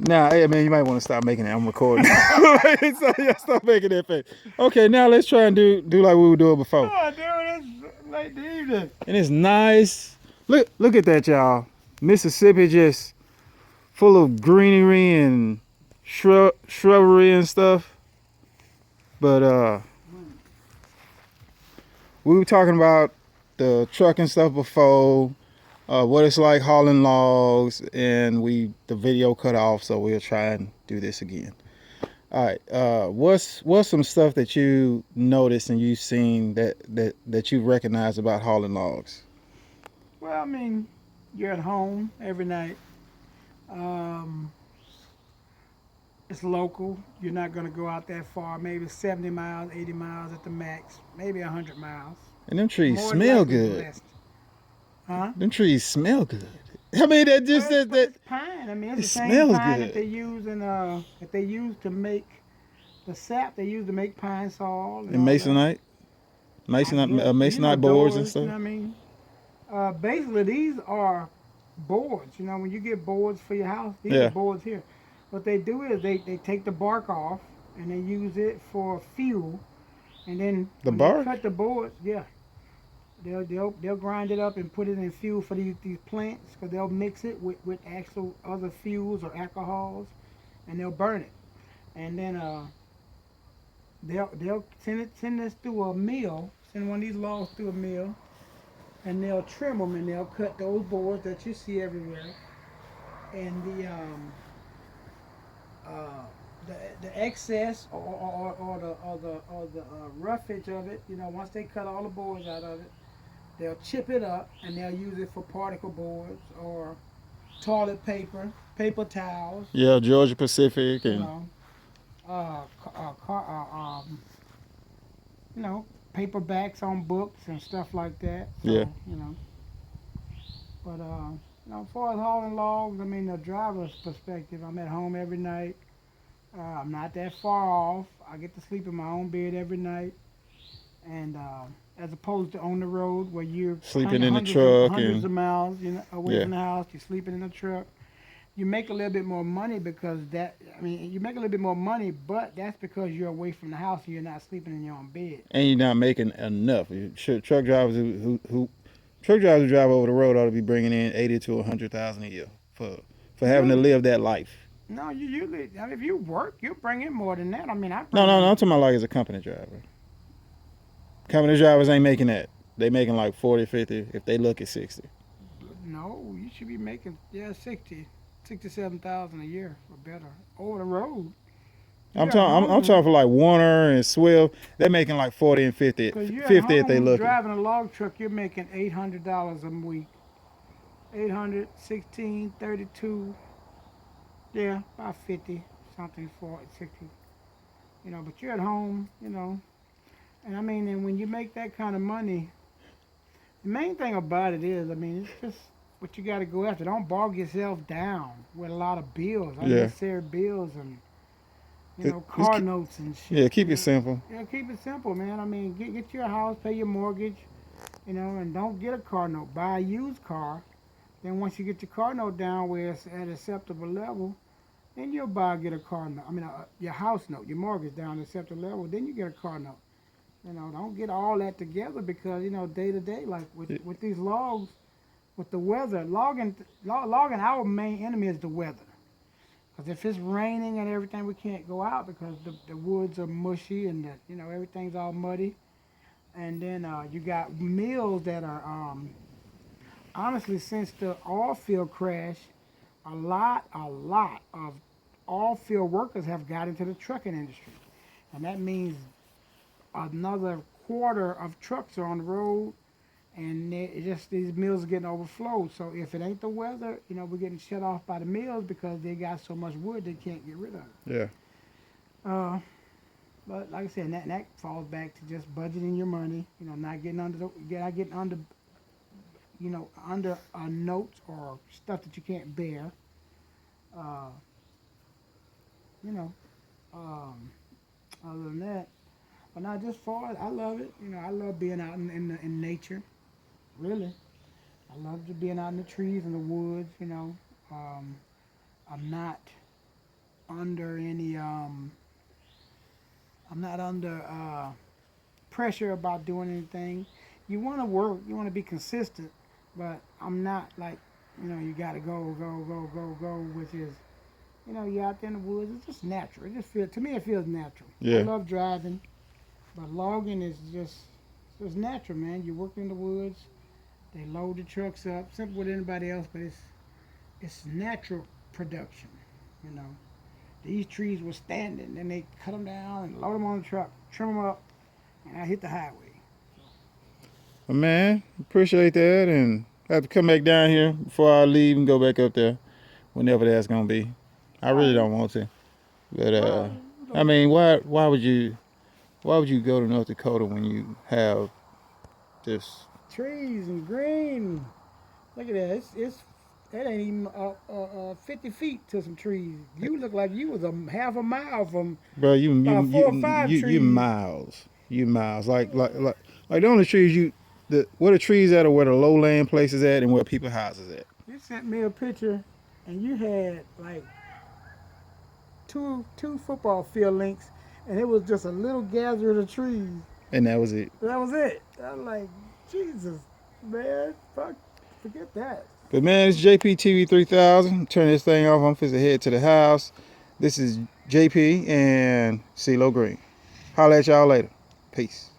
Now, hey, man, you might want to stop making that. I'm recording. So, yeah, stop making that face. Okay, now let's try and do like we were doing before. Oh, dude, it's late the evening. And it's nice. Look at that, y'all. Mississippi just full of greenery and shrubbery and stuff. But we were talking about the truck and stuff before, what it's like hauling logs, and the video cut off, so we'll try and do this again. All right. What's some stuff that you noticed and you've seen that you recognize about hauling logs? Well, I mean, you're at home every night. Um, it's local. You're not going to go out that far. Maybe 70 miles, 80 miles at the max. Maybe 100 miles. And them trees More than smell likely good. less. Huh? Them trees smell good. I mean, that just Well, that it's pine. I mean, it it's the same smells pine good. that they use to make the sap they use to make pine saw and And all that. masonite, I guess, masonite boards and doors. You stuff. know what I mean? Basically, these are boards. You know, when you get boards for your house, these are Yeah. boards here. What they do is they take the bark off and they use it for fuel. And then The when they bark. cut the boards, yeah, they'll grind it up and put it in fuel for these plants because they'll mix it with actual other fuels or alcohols, and they'll burn it. And then they'll send this through a mill, send one of these logs through a mill, and they'll trim them and they'll cut those boards that you see everywhere. And uh, the excess or the roughage of it, you know, once they cut all the boards out of it, they'll chip it up and they'll use it for particle boards or toilet paper, paper towels, Yeah, Georgia Pacific you and know, uh, you know, paperbacks on books and stuff like that. yeah. So, you know, but you know, as far as hauling logs, I mean, the driver's perspective, I'm at home every night. I'm not that far off. I get to sleep in my own bed every night, and as opposed to on the road where you're Sleeping in the truck hundreds of and miles, you know, away yeah. from the house, you're sleeping in the truck. You make a little bit more money you make a little bit more money, but that's because you're away from the house and you're not sleeping in your own bed. And you're not making enough. Truck drivers who drive over the road ought to be bringing in 80 to 100,000 a year for having to You live that life. no, you usually, I mean, if you work, you bring in more than that. I mean, I No, bring no, no. in I'm talking about like as a company driver. Company drivers ain't making that. They making like 40, 50 if they look at 60. no, you should be making 67,000 a year or better over the road. You're at I'm home talking for like Warner and Swift. They're making like 40 and 50, because you're at 50 if they home looking. driving a log truck. You're making $800 a week. 800, 16, 32. Yeah, about 50 something for 60. You know, but you're at home. You know, and I mean, and when you make that kind of money, the main thing about it is, I mean, it's just what you got to go after. Don't bog yourself down with a lot of bills, Yeah. unnecessary bills, and Just car notes and yeah, shit. keep it simple. Yeah, keep it simple, man. I mean, get your house, pay your mortgage, and don't get a car note. Buy a used car. Then once you get your car note down where it's at a acceptable level, then you'll get a car note. I mean, your house note, your mortgage down to acceptable level. Then you get a car note. You know, don't get all that together because day to day, like with these logs, with the weather, logging. Our main enemy is the weather. Because if it's raining and everything, we can't go out because the woods are mushy and everything's all muddy. And then you got mills that are honestly, since the oil field crash, a lot of oil field workers have got into the trucking industry, and that means another quarter of trucks are on the road, and these mills are getting overflowed. So if it ain't the weather, we're getting shut off by the mills because they got so much wood they can't get rid of it. Yeah. Uh, but like I said, that falls back to just budgeting your money. Not getting under notes or stuff that you can't bear. Uh, you know, um, other than that, but not just far. I love it. I love being out in nature. Really, I love being out in the trees and the woods. Um, I'm not. under any I'm not under pressure about doing anything. You want to work, you want to be consistent, but I'm not like, you got to go, go, go, go, go, which is, you're out there in the woods. It's just natural. It just feels, to me, it feels natural. I Yeah. love driving, but logging is just natural, man. You work in the woods. They load the trucks up, simple with anybody else, but it's natural production. You know, these trees were standing, then they cut them down and load them on the truck, trim them up, and I hit the highway. Well, man, appreciate that, and I have to come back down here before I leave and go back up there, whenever that's gonna be. I All really right. don't want to, but Well, I mean, why would you go to North Dakota when you have this? trees and green. Look at that. That ain't even 50 feet to some trees. You look like you was a half a mile from Bro, you you about you four or five you trees. miles, like the only trees where the trees at are where the lowland places at and where people houses at, You sent me a picture, and you had like two football field lengths, and it was just a little gathering of trees. and that was it. That was it. I'm like, Jesus, man, fuck, forget that. But man, it's JPTV 3000. Turn this thing off. I'm finna head to the house. This is JP and CeeLo Green. Holla at y'all later. Peace.